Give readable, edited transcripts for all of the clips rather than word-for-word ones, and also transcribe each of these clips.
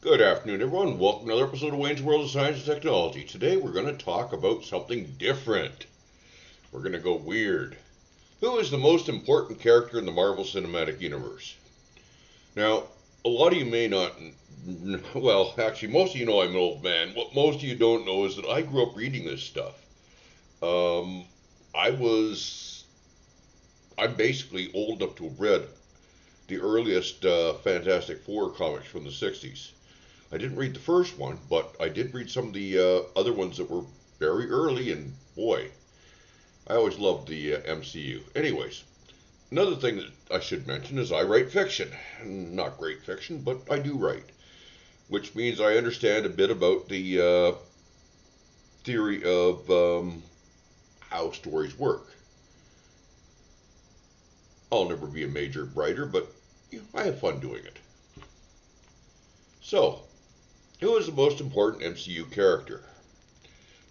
Good afternoon, everyone. Welcome to another episode of Wayne's World of Science and Technology. Today we're going to talk about something different. We're going to go weird. Who is the most important character in the Marvel Cinematic Universe? Now, a lot of you may not, well, actually, most of you know I'm an old man. What most of you don't know is that I grew up reading this stuff. Um, I was, I'm basically old enough to have read the earliest Fantastic Four comics from the 60s. I didn't read the first one, but I did read some of the other ones that were very early, and boy, I always loved the MCU. Anyways, another thing that I should mention is I write fiction. Not great fiction, but I do write, which means I understand a bit about the theory of how stories work. I'll never be a major writer, but I have fun doing it. So, who is the most important MCU character?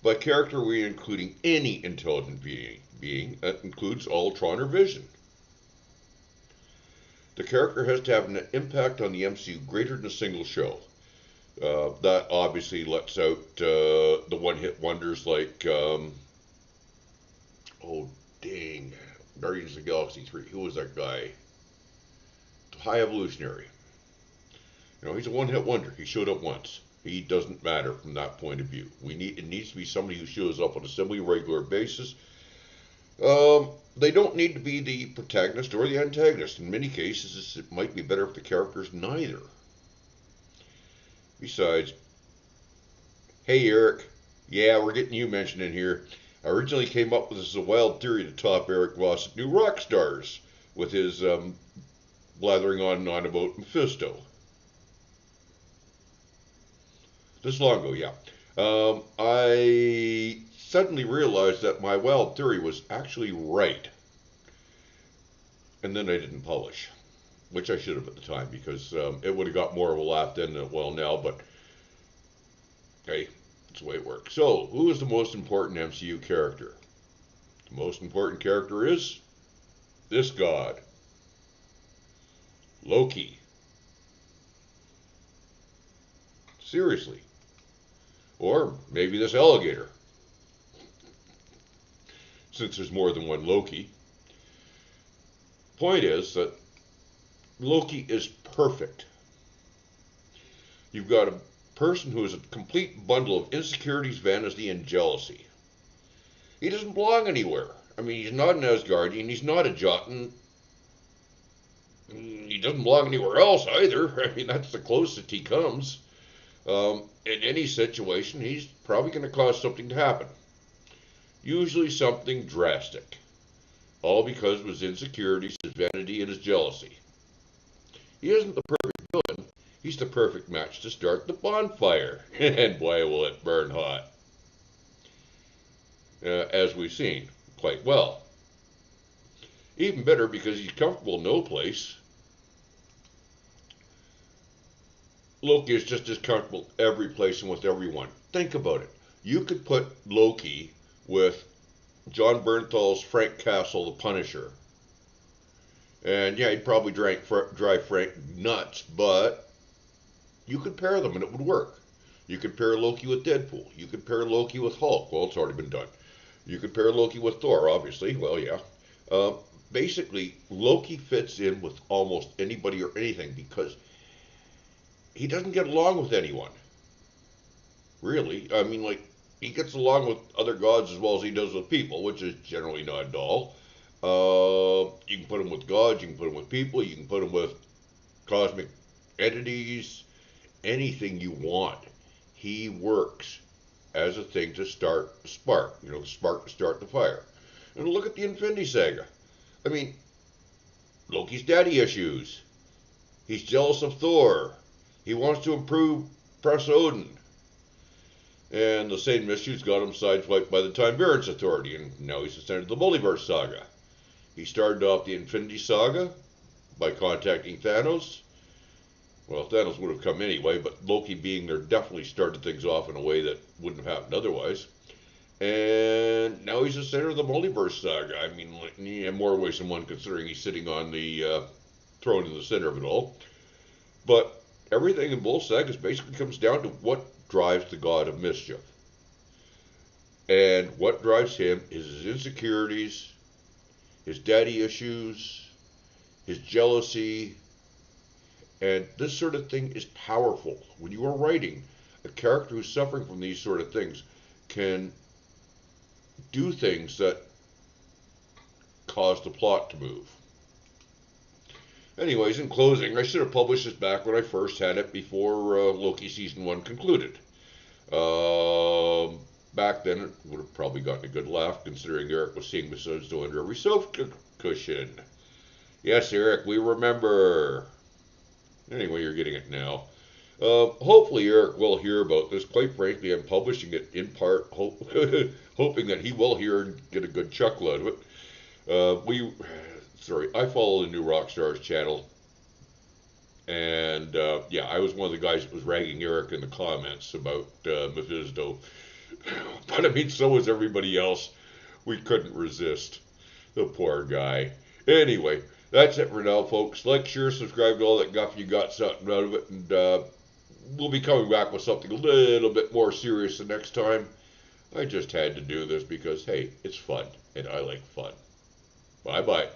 By character, we are including any intelligent being that includes Ultron or Vision. The character has to have an impact on the MCU greater than a single show. That obviously lets out the one-hit wonders like, Guardians of the Galaxy 3. Who was that guy? The High Evolutionary. He's a one-hit wonder. He showed up once. He doesn't matter from that point of view. It needs to be somebody who shows up on a semi-regular basis. They don't need to be the protagonist or the antagonist. In many cases, it might be better if the character's neither. Besides, hey Eric, yeah, we're getting you mentioned in here. I originally came up with this as a wild theory to top Eric Voss at New Rock Stars with his blathering on and on about Mephisto. This long ago, yeah. I suddenly realized that my wild theory was actually right. And then I didn't publish, which I should have at the time, because it would have got more of a laugh then than it will now, but hey, that's the way it works. So, who is the most important MCU character? The most important character is this god, Loki. Seriously. Or maybe this alligator, since there's more than one Loki. Point is that Loki is perfect. You've got a person who is a complete bundle of insecurities, vanity, and jealousy. He doesn't belong anywhere. I mean, he's not an Asgardian, he's not a Jotun. He doesn't belong anywhere else either. I mean, that's the closest he comes. In any situation, he's probably going to cause something to happen. Usually something drastic. All because of his insecurities, his vanity, and his jealousy. He isn't the perfect villain. He's the perfect match to start the bonfire. And boy, will it burn hot. As we've seen quite well. Even better because he's comfortable in no place. Loki is just as comfortable every place and with everyone. Think about it. You could put Loki with John Bernthal's Frank Castle, the Punisher. And yeah, he'd probably drive Frank nuts, but you could pair them and it would work. You could pair Loki with Deadpool. You could pair Loki with Hulk. Well, it's already been done. You could pair Loki with Thor, obviously. Well, yeah. Basically, Loki fits in with almost anybody or anything because he doesn't get along with anyone. Really. I mean, he gets along with other gods as well as he does with people, which is generally not at all. You can put him with gods, you can put him with people, you can put him with cosmic entities, anything you want. He works as a thing to start the spark, the spark to start the fire. And look at the Infinity Saga. I mean, Loki's daddy issues. He's jealous of Thor. He wants to improve Prince Odin. And the same issues got him sideswiped by the Time Variance Authority, and now he's the center of the Multiverse Saga. He started off the Infinity Saga by contacting Thanos. Well, Thanos would have come anyway, but Loki being there definitely started things off in a way that wouldn't have happened otherwise. And now he's the center of the Multiverse Saga. I mean, in more ways than one, considering he's sitting on the throne in the center of it all. But everything in both sagas basically comes down to what drives the god of mischief. And what drives him is his insecurities, his daddy issues, his jealousy, and this sort of thing is powerful. When you are writing, a character who's suffering from these sort of things can do things that cause the plot to move. Anyways, in closing, I should have published this back when I first had it before Loki Season 1 concluded. Back then, it would have probably gotten a good laugh, considering Eric was seeing Mephisto under every sofa cushion. Yes, Eric, we remember. Anyway, you're getting it now. Hopefully Eric will hear about this. Quite frankly, I'm publishing it in part hoping that he will hear and get a good chuckle out of it. I follow the New Rockstars channel, and yeah, I was one of the guys that was ragging Eric in the comments about Mephisto. But I mean, so was everybody else. We couldn't resist. The poor guy. Anyway, that's it for now, folks. Like, share, subscribe to all that guff. You got something out of it, and we'll be coming back with something a little bit more serious the next time. I just had to do this because, hey, it's fun, and I like fun. Bye-bye.